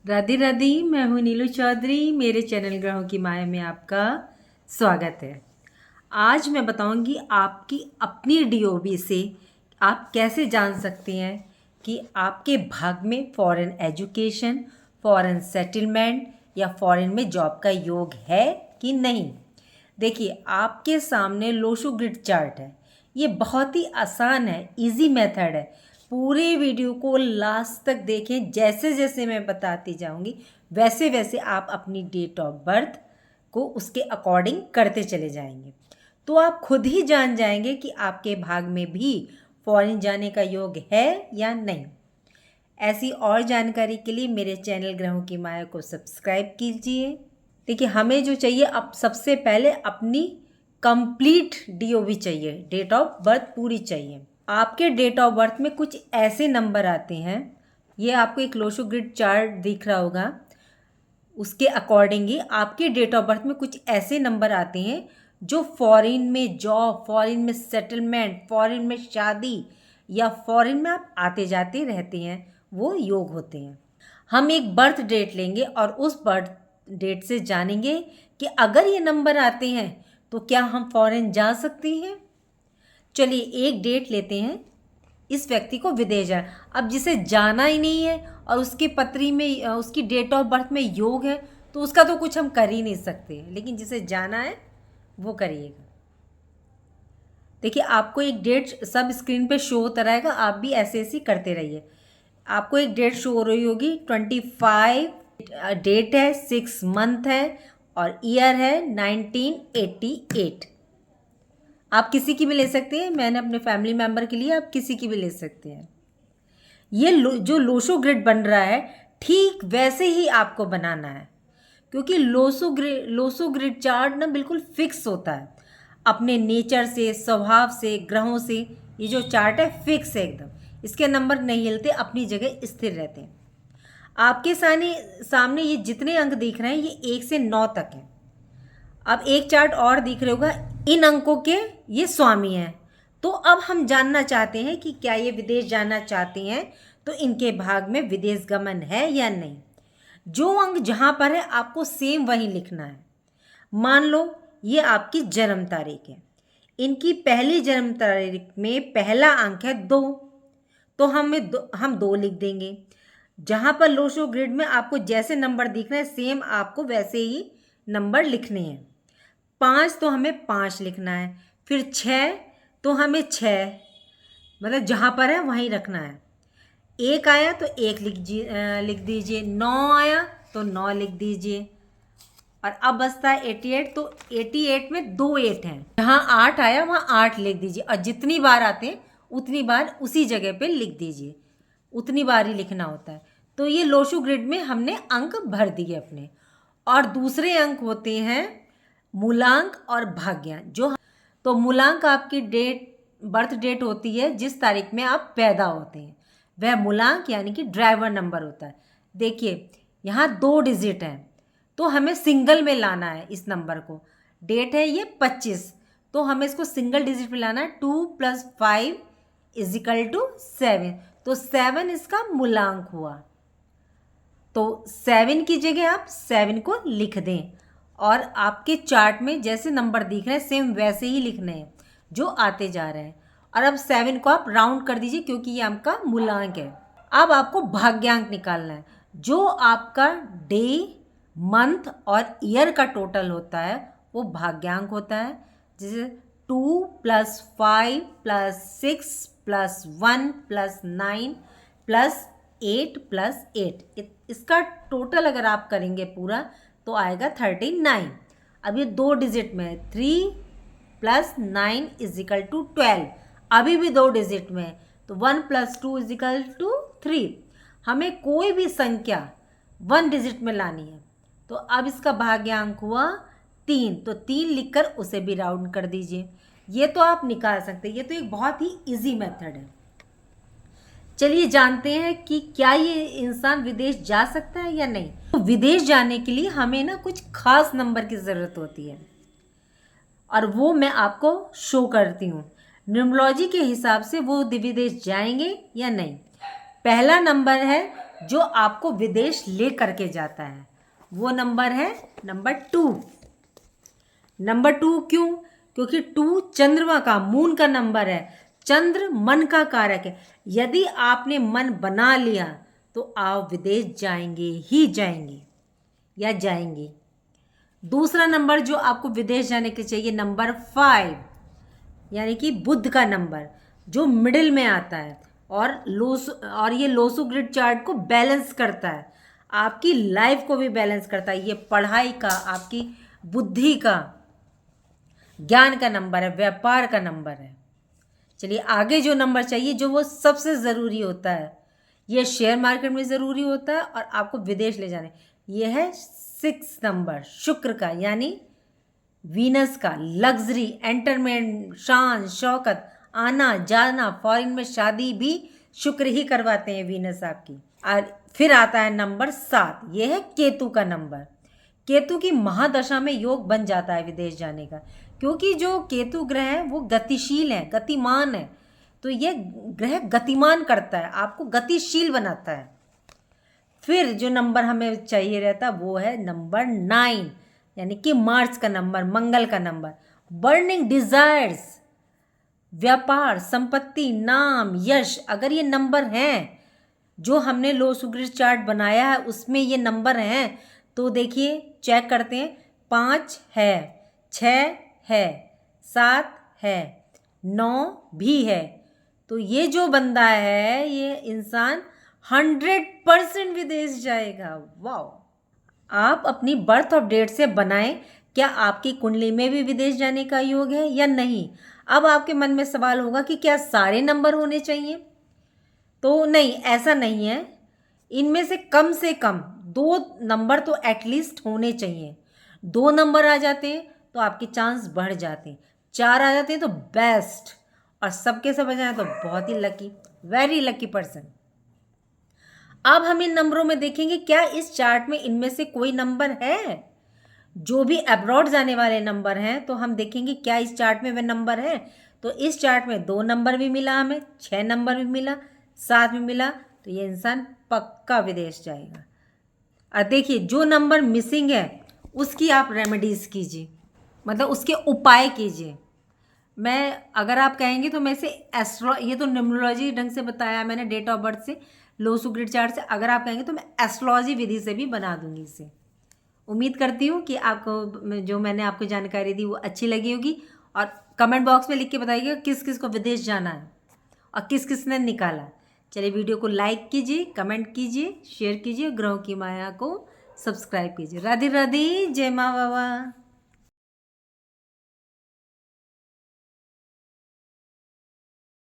राधे राधे। मैं हूँ नीलू चौधरी। मेरे चैनल ग्रहों की माया में आपका स्वागत है। आज मैं बताऊंगी आपकी अपनी डीओबी से आप कैसे जान सकते हैं कि आपके भाग में फॉरेन एजुकेशन, फॉरेन सेटलमेंट या फॉरेन में जॉब का योग है कि नहीं। देखिए, आपके सामने लोशो ग्रिड चार्ट है। ये बहुत ही आसान है, इजी मेथड है। पूरे वीडियो को लास्ट तक देखें। जैसे जैसे मैं बताती जाऊंगी वैसे वैसे आप अपनी डेट ऑफ बर्थ को उसके अकॉर्डिंग करते चले जाएंगे, तो आप खुद ही जान जाएंगे कि आपके भाग में भी फॉरेन जाने का योग है या नहीं। ऐसी और जानकारी के लिए मेरे चैनल ग्रहों की माया को सब्सक्राइब कीजिए। देखिए, हमें जो चाहिए, अब सबसे पहले अपनी कंप्लीट डीओबी चाहिए, डेट ऑफ बर्थ पूरी चाहिए। आपके डेट ऑफ बर्थ में कुछ ऐसे नंबर आते हैं, ये आपको एक लोशो ग्रिड चार्ट दिख रहा होगा, उसके अकॉर्डिंग ही आपके डेट ऑफ बर्थ में कुछ ऐसे नंबर आते हैं जो फॉरेन में जॉब, फॉरेन में सेटलमेंट, फॉरेन में शादी या फॉरेन में आप आते जाते रहते हैं, वो योग होते हैं। हम एक बर्थ डेट लेंगे और उस बर्थ डेट से जानेंगे कि अगर ये नंबर आते हैं तो क्या हम फॉरेन जा सकते हैं। चलिए एक डेट लेते हैं, इस व्यक्ति को विदेश जाना। अब जिसे जाना ही नहीं है और उसके पत्री में उसकी डेट ऑफ बर्थ में योग है, तो उसका तो कुछ हम कर ही नहीं सकते, लेकिन जिसे जाना है वो करिएगा। देखिए, आपको एक डेट सब स्क्रीन पे शो होता रहेगा, आप भी ऐसे ऐसे करते रहिए। आपको एक डेट शो हो रही होगी 25, डेट है 6 मंथ है और ईयर है 1988। आप किसी की भी ले सकते हैं, मैंने अपने फैमिली मेम्बर के लिए, आप किसी की भी ले सकते हैं। ये जो लोशो ग्रिड बन रहा है, ठीक वैसे ही आपको बनाना है, क्योंकि लोशो ग्रिड चार्ट ना बिल्कुल फिक्स होता है अपने नेचर से, स्वभाव से, ग्रहों से। ये जो चार्ट है फिक्स है एकदम, इसके नंबर नहीं हिलते, अपनी जगह स्थिर रहते हैं। आपके सामने ये जितने अंक दिख रहे हैं ये 1 से 9 तक हैं। अब एक चार्ट और दिख रहा होगा, इन अंकों के ये स्वामी हैं। तो अब हम जानना चाहते हैं कि क्या ये विदेश जाना चाहते हैं, तो इनके भाग में विदेश गमन है या नहीं। जो अंक जहाँ पर है आपको सेम वहीं लिखना है। मान लो ये आपकी जन्म तारीख है, इनकी पहली जन्म तारीख में पहला अंक है 2, तो हम 2 लिख देंगे। जहाँ पर लोशो ग्रिड में आपको जैसे नंबर दिख रहे हैं सेम आपको वैसे ही नंबर लिखने हैं। 5 तो हमें 5 लिखना है, फिर 6 तो हमें 6, मतलब जहाँ पर है वहीं रखना है। 1 आया तो 1 लिख दीजिए, 9 आया तो 9 लिख दीजिए, और अब बचता है 88, तो 88 में 2 8 हैं, जहाँ 8 आया वहाँ 8 लिख दीजिए, और जितनी बार आते हैं उतनी बार उसी जगह पे लिख दीजिए, उतनी बार ही लिखना होता है। तो ये लोशो ग्रिड में हमने अंक भर दिए अपने। और दूसरे अंक होते हैं मूलांक और भाग्यांक। तो मूलांक आपकी बर्थ डेट होती है जिस तारीख में आप पैदा होते हैं, वह मूलांक यानी कि ड्राइवर नंबर होता है। देखिए, यहाँ 2 डिजिट हैं, तो हमें सिंगल में लाना है इस नंबर को। डेट है ये 25, तो हमें इसको सिंगल डिजिट में लाना है। 2 + 5 = 7, तो 7 इसका मूलांक हुआ। तो 7 की जगह आप 7 को लिख दें, और आपके चार्ट में जैसे नंबर दिख रहे हैं सेम वैसे ही लिखने हैं जो आते जा रहे हैं। और अब 7 को आप राउंड कर दीजिए, क्योंकि ये आपका मूलांक है। अब आपको भाग्यांक निकालना है, जो आपका डे, मंथ और ईयर का टोटल होता है वो भाग्यांक होता है। जैसे 2 + 5 + 6 + 1 + 9 + 8 + 8, इसका टोटल अगर आप करेंगे पूरा तो आएगा 39। अब ये 2 डिजिट में है, 3 + 9 = 12, अभी भी 2 डिजिट में है, तो 1 + 2 = 3। हमें कोई भी संख्या 1 डिजिट में लानी है, तो अब इसका भाग्यांक हुआ 3, तो 3 लिखकर उसे भी राउंड कर दीजिए। ये तो आप निकाल सकते हैं, ये तो एक बहुत ही इजी मेथड है। चलिए जानते हैं कि क्या ये इंसान विदेश जा सकता है या नहीं। तो विदेश जाने के लिए हमें ना कुछ खास नंबर की ज़रूरत होती है, और वो मैं आपको शो करती हूँ। न्यूमरोलॉजी के हिसाब से वो विदेश जाएंगे या नहीं। पहला नंबर है जो आपको विदेश ले करके जाता है, वो नंबर है नंबर 2। नंबर 2 क्यों? क्योंकि 2 चंद्रमा का, मून का नंबर है। चंद्र मन का कारक है। यदि आपने मन बना लिया तो आप विदेश जाएंगे ही जाएंगे या जाएंगे। दूसरा नंबर जो आपको विदेश जाने के चाहिए, नंबर 5, यानी कि बुध का नंबर, जो मिडिल में आता है और ये लोसू ग्रिड चार्ट को बैलेंस करता है, आपकी लाइफ को भी बैलेंस करता है। ये पढ़ाई का, आपकी बुद्धि का, ज्ञान का नंबर है, व्यापार का नंबर है। चलिए आगे जो नंबर चाहिए, जो वो सबसे ज़रूरी होता है, ये शेयर मार्केट में ज़रूरी होता है और आपको विदेश ले जाने, ये है 6 नंबर, शुक्र का, यानी वीनस का। लग्जरी, एंटरटेनमेंट, शान शौकत, आना जाना, फॉरेन में शादी भी शुक्र ही करवाते हैं वीनस आपकी। और फिर आता है नंबर 7, ये है केतु का नंबर। केतु की महादशा में योग बन जाता है विदेश जाने का, क्योंकि जो केतु ग्रह है वो गतिशील है, गतिमान है। तो ये ग्रह गतिमान करता है, आपको गतिशील बनाता है। फिर जो नंबर हमें चाहिए रहता वो है नंबर 9, यानी कि मार्स का नंबर, मंगल का नंबर। बर्निंग डिजायर्स, व्यापार, संपत्ति, नाम, यश, अगर ये नंबर हैं, जो हमने लो सुग्रिड चार्ट बनाया है उसमें ये नंबर हैं, तो देखिए चेक करते हैं। 5 है, 6 है, 7 है, 9 भी है। तो ये जो बंदा है, ये इंसान 100% विदेश जाएगा। वाह! आप अपनी बर्थ ऑफ डेट से बनाएं, क्या आपकी कुंडली में भी विदेश जाने का योग है या नहीं। अब आपके मन में सवाल होगा कि क्या सारे नंबर होने चाहिए? तो नहीं, ऐसा नहीं है। इनमें से कम 2 नंबर तो एटलीस्ट होने चाहिए। 2 नंबर आ जाते हैं तो आपके चांस बढ़ जाते हैं, 4 आ जाते हैं तो बेस्ट, और सबके सब आ जाए तो बहुत ही लकी, वेरी लकी पर्सन। अब हम इन नंबरों में देखेंगे क्या इस चार्ट में इनमें से कोई नंबर है जो भी अब्रॉड जाने वाले नंबर हैं, तो हम देखेंगे क्या इस चार्ट में वे नंबर है। तो इस चार्ट में 2 नंबर भी मिला, हमें 6 नंबर भी मिला, 7 भी मिला, तो ये इंसान पक्का विदेश जाएगा। और देखिए जो नंबर मिसिंग है उसकी आप रेमेडीज़ कीजिए, मतलब उसके उपाय कीजिए। मैं अगर आप कहेंगे तो मैं इसे ये तो न्यूमरोलॉजी ढंग से बताया मैंने, डेट ऑफ बर्थ से, लो सुग्रिड चार्ट से। अगर आप कहेंगे तो मैं एस्ट्रोलॉजी विधि से भी बना दूंगी इसे। उम्मीद करती हूँ कि आपको जो मैंने आपको जानकारी दी वो अच्छी लगी होगी, और कमेंट बॉक्स में लिख के बताइएगा किस किस को विदेश जाना है और किस किस ने निकाला। चलिए वीडियो को लाइक कीजिए, कमेंट कीजिए, शेयर कीजिए, ग्रहों की माया को सब्सक्राइब कीजिए। राधे राधे, जय माँ बाबा।